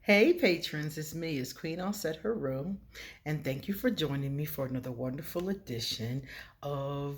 Hey patrons, it's Queen Auset-Heru, and thank you for joining me for another wonderful edition of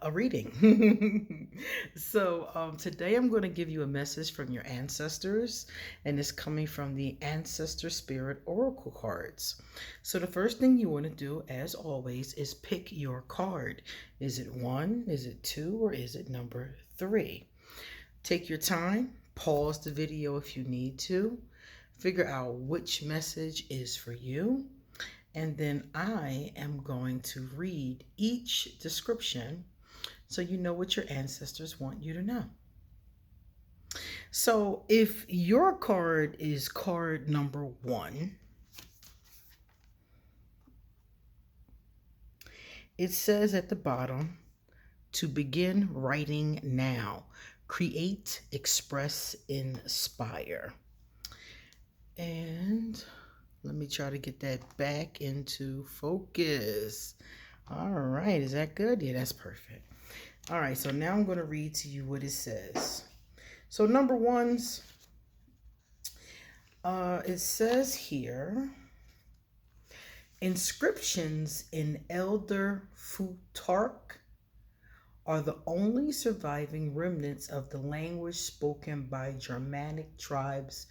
a reading. Today I'm going to give you a message from your ancestors, and it's coming from the Ancestor Spirit Oracle cards. So the first thing you want to do, as always, is pick your card. Is it 1, is it 2, or is it number 3? Take your time, pause the video if you need to. Figure out which message is for you, and then I am going to read each description so you know what your ancestors want you to know. So if your card is card number 1, it says at the bottom, to begin writing now. Create, express, inspire. And let me try to get that back into focus. All right, is that good? Yeah, that's perfect. All right, so now I'm going to read to you what it says. So number 1's, it says here, inscriptions in Elder Futark are the only surviving remnants of the language spoken by Germanic tribes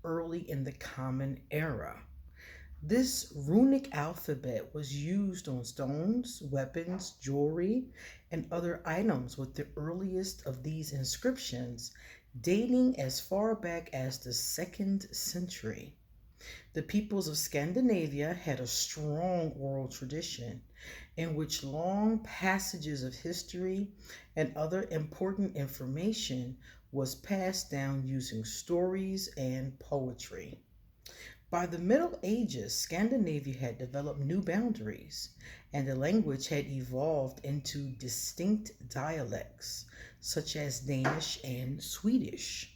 early in the Common Era. This runic alphabet was used on stones, weapons, jewelry, and other items, with the earliest of these inscriptions dating as far back as the 2nd century. The peoples of Scandinavia had a strong oral tradition in which long passages of history and other important information was passed down using stories and poetry. By the Middle Ages, Scandinavia had developed new boundaries, and the language had evolved into distinct dialects, such as Danish and Swedish.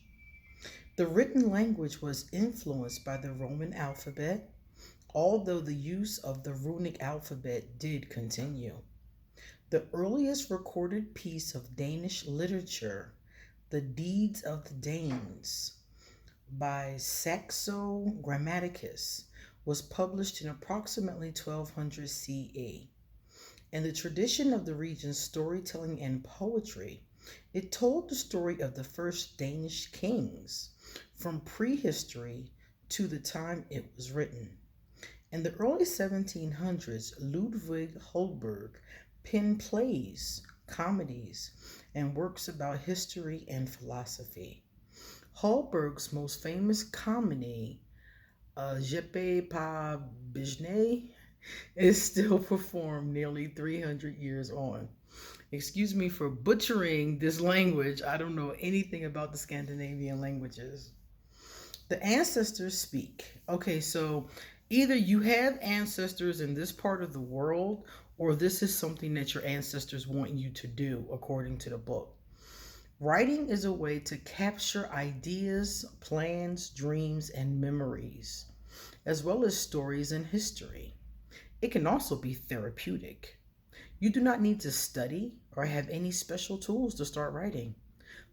The written language was influenced by the Roman alphabet, although the use of the runic alphabet did continue. The earliest recorded piece of Danish literature, The Deeds of the Danes, by Saxo Grammaticus, was published in approximately 1200 CE. In the tradition of the region's storytelling and poetry, it told the story of the first Danish kings from prehistory to the time it was written. In the early 1700s, Ludwig Holberg penned plays, comedies, and works about history and philosophy. Holberg's most famous comedy, Je peux pas bijne, is still performed nearly 300 years on. Excuse me for butchering this language. I don't know anything about the Scandinavian languages. The ancestors speak. Okay, so either you have ancestors in this part of the world, or this is something that your ancestors want you to do, according to the book. Writing is a way to capture ideas, plans, dreams, and memories, as well as stories and history. It can also be therapeutic. You do not need to study or have any special tools to start writing.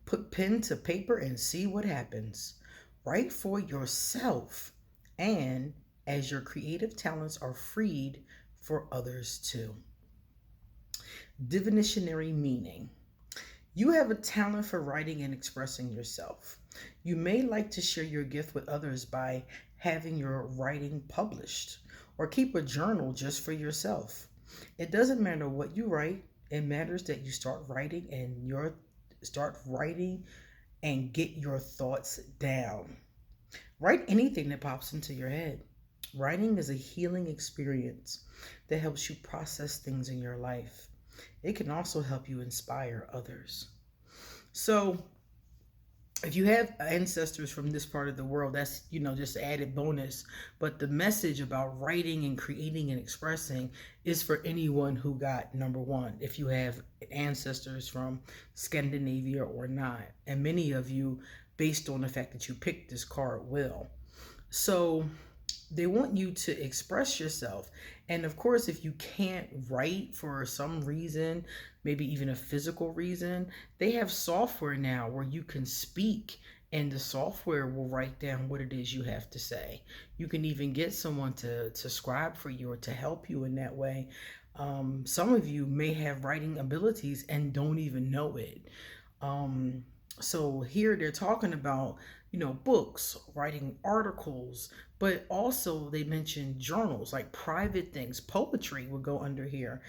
Put pen to paper and see what happens. Write for yourself, and as your creative talents are freed for others too. Definitionary meaning. You have a talent for writing and expressing yourself. You may like to share your gift with others by having your writing published, or keep a journal just for yourself. It doesn't matter what you write. It matters that you start writing and get your thoughts down. Write anything that pops into your head. Writing is a healing experience that helps you process things in your life. It can also help you inspire others. So if you have ancestors from this part of the world, that's, just added bonus. But the message about writing and creating and expressing is for anyone who got number 1, if you have ancestors from Scandinavia or not. And many of you, based on the fact that you picked this card, will. So they want you to express yourself. And of course, if you can't write for some reason, maybe even a physical reason, they have software now where you can speak and the software will write down what it is you have to say. You can even get someone to scribe for you or to help you in that way. Some of you may have writing abilities and don't even know it. Um, so here they're talking about, books, writing articles, but also they mention journals, like private things. Poetry would go under here.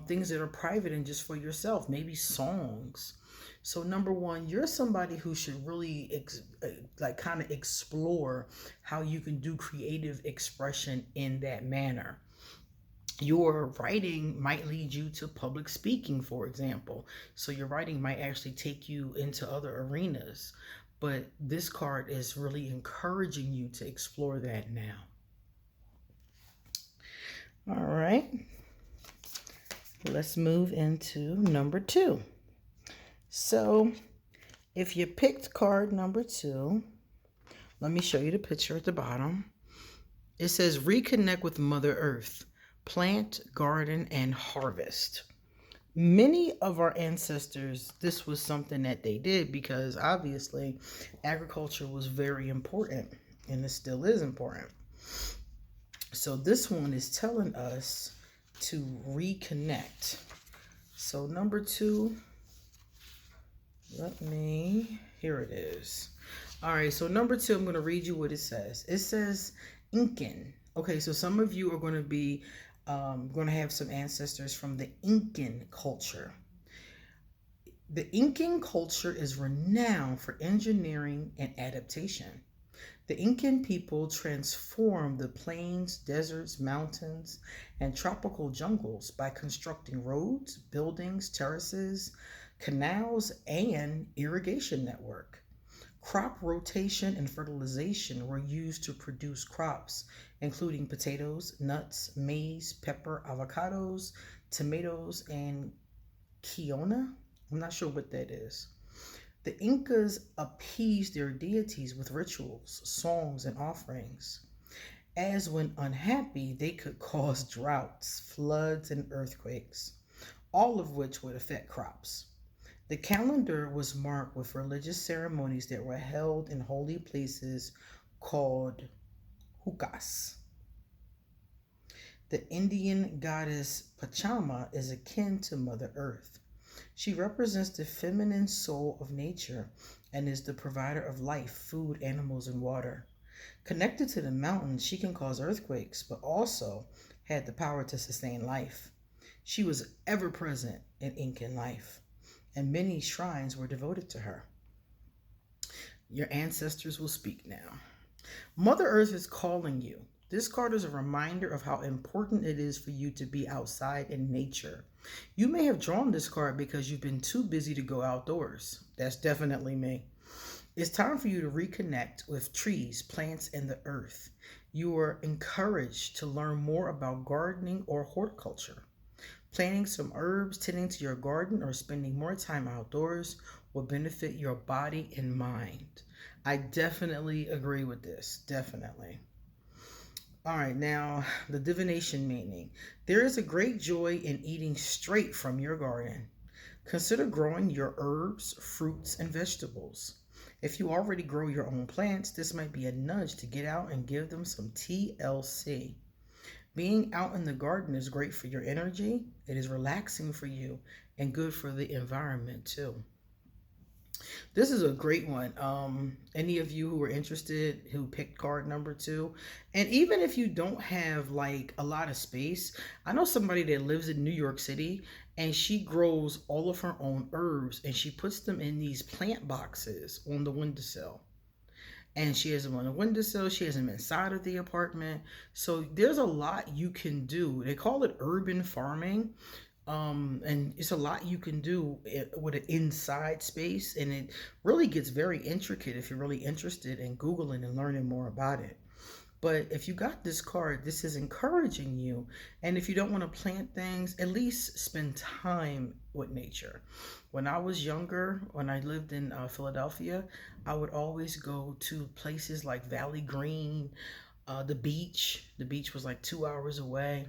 Things that are private and just for yourself, maybe songs. So number one, you're somebody who should really like kind of explore how you can do creative expression in that manner. Your writing might lead you to public speaking, for example. So your writing might actually take you into other arenas. But this card is really encouraging you to explore that now. All right. Let's move into number 2. So if you picked card number 2, let me show you the picture at the bottom. It says reconnect with Mother Earth, plant, garden, and harvest. Many of our ancestors, this was something that they did because obviously agriculture was very important and it still is important. So this one is telling us to reconnect. So number 2, here it is. All right, so number 2, I'm going to read you what it says. It says Incan. Okay, so some of you are going to be going to have some ancestors from the Incan culture. The Incan culture is renowned for engineering and adaptation. The Incan people transformed the plains, deserts, mountains, and tropical jungles by constructing roads, buildings, terraces, canals, and irrigation network. Crop rotation and fertilization were used to produce crops, including potatoes, nuts, maize, pepper, avocados, tomatoes, and quinoa. I'm not sure what that is. The Incas appeased their deities with rituals, songs, and offerings, as when unhappy, they could cause droughts, floods, and earthquakes, all of which would affect crops. The calendar was marked with religious ceremonies that were held in holy places called hukas. The Indian goddess Pachama is akin to Mother Earth. She represents the feminine soul of nature and is the provider of life, food, animals, and water. Connected to the mountains, she can cause earthquakes, but also had the power to sustain life. She was ever present in Incan life, and many shrines were devoted to her. Your ancestors will speak now. Mother Earth is calling you. This card is a reminder of how important it is for you to be outside in nature. You may have drawn this card because you've been too busy to go outdoors. That's definitely me. It's time for you to reconnect with trees, plants, and the earth. You are encouraged to learn more about gardening or horticulture. Planting some herbs, tending to your garden, or spending more time outdoors will benefit your body and mind. I definitely agree with this. Definitely. All right, now the divination meaning. There is a great joy in eating straight from your garden. Consider growing your herbs, fruits, and vegetables. If you already grow your own plants, this might be a nudge to get out and give them some TLC. Being out in the garden is great for your energy. It is relaxing for you and good for the environment too. This is a great one. Any of you who are interested who picked card number 2, and even if you don't have like a lot of space, I know somebody that lives in New York City and she grows all of her own herbs and she puts them in these plant boxes on the windowsill. And she has them on the windowsill. She has them inside of the apartment. So there's a lot you can do. They call it urban farming. And it's a lot you can do with an inside space. And it really gets very intricate if you're really interested in Googling and learning more about it. But if you got this card, this is encouraging you. And if you don't want to plant things, at least spend time with nature. When I was younger, when I lived in Philadelphia, I would always go to places like Valley Green, the beach. The beach was like 2 hours away.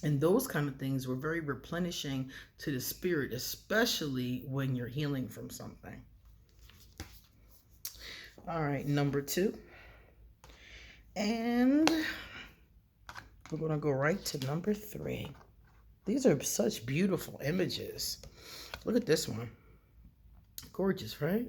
And those kind of things were very replenishing to the spirit, especially when you're healing from something. All right, number 2. And we're going to go right to number 3. These are such beautiful images. Look at this one. Gorgeous, right?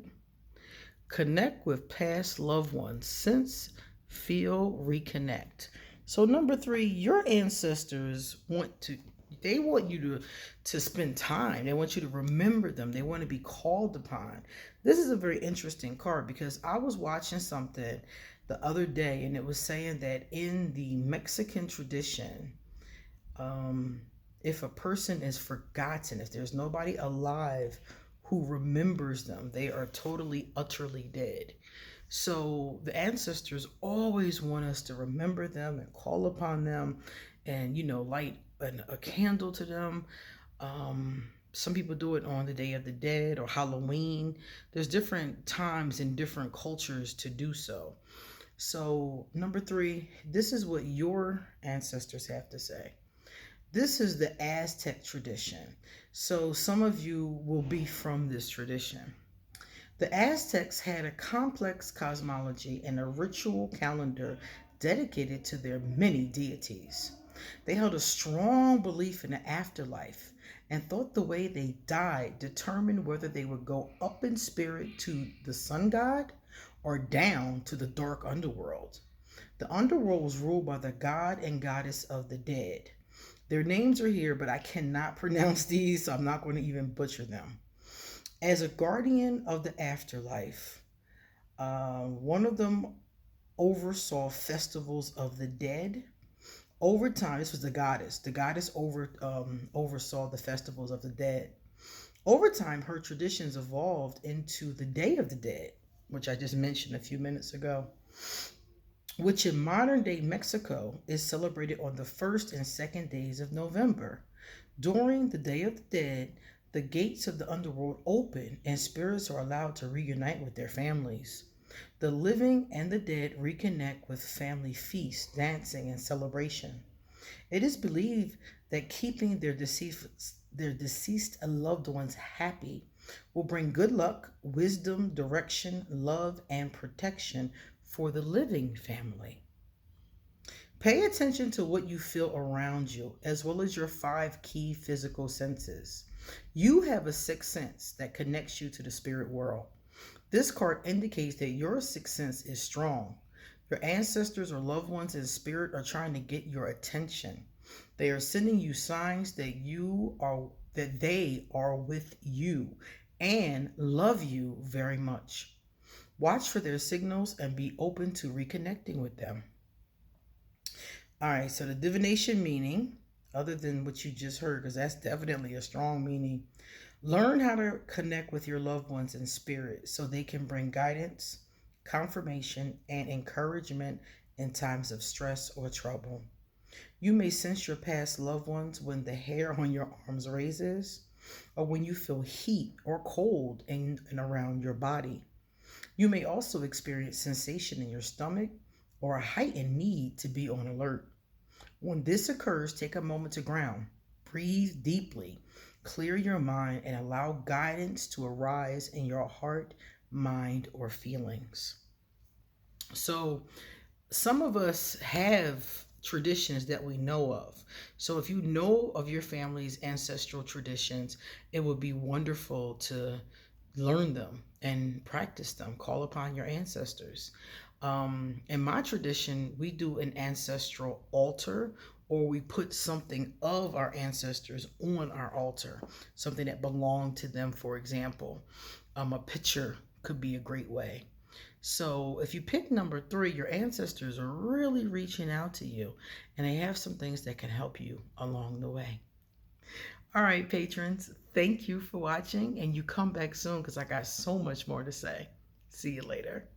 Connect with past loved ones. Sense, feel, reconnect. So number 3, your ancestors want you to spend time. They want you to remember them. They want to be called upon. This is a very interesting card because I was watching something the other day and it was saying that in the Mexican tradition, if a person is forgotten, if there's nobody alive who remembers them, they are totally, utterly dead. So the ancestors always want us to remember them and call upon them and, light a candle to them. Some people do it on the Day of the Dead or Halloween. There's different times in different cultures to do so. So number 3, this is what your ancestors have to say. This is the Aztec tradition. So some of you will be from this tradition. The Aztecs had a complex cosmology and a ritual calendar dedicated to their many deities. They held a strong belief in the afterlife and thought the way they died determined whether they would go up in spirit to the sun god or down to the dark underworld. The underworld was ruled by the god and goddess of the dead. Their names are here, but I cannot pronounce these, so I'm not going to even butcher them. As a guardian of the afterlife, one of them oversaw festivals of the dead. Over time, this was the goddess. The goddess oversaw the festivals of the dead. Over time, her traditions evolved into the Day of the Dead, which I just mentioned a few minutes ago, which in modern day Mexico is celebrated on the 1st and 2nd days of November. During the Day of the Dead, the gates of the underworld open and spirits are allowed to reunite with their families. The living and the dead reconnect with family feasts, dancing, and celebration. It is believed that keeping their deceased loved ones happy will bring good luck, wisdom, direction, love, and protection for the living family. Pay attention to what you feel around you, as well as your 5 key physical senses. You have a sixth sense that connects you to the spirit world. This card indicates that your sixth sense is strong. Your ancestors or loved ones in spirit are trying to get your attention. They are sending you signs that they are with you and love you very much. Watch for their signals and be open to reconnecting with them. All right, so the divination meaning, other than what you just heard, because that's definitely a strong meaning, learn how to connect with your loved ones in spirit so they can bring guidance, confirmation, and encouragement in times of stress or trouble. You may sense your past loved ones when the hair on your arms raises, or when you feel heat or cold in and around your body. You may also experience sensation in your stomach or a heightened need to be on alert. When this occurs, take a moment to ground, breathe deeply, clear your mind, and allow guidance to arise in your heart, mind, or feelings. So, some of us have traditions that we know of. So, if you know of your family's ancestral traditions, it would be wonderful to learn them and practice them. Call upon your ancestors. In my tradition, we do an ancestral altar, or we put something of our ancestors on our altar, something that belonged to them, for example. A picture could be a great way. So if you pick number 3, your ancestors are really reaching out to you, and they have some things that can help you along the way. All right, patrons, thank you for watching, and you come back soon because I got so much more to say. See you later.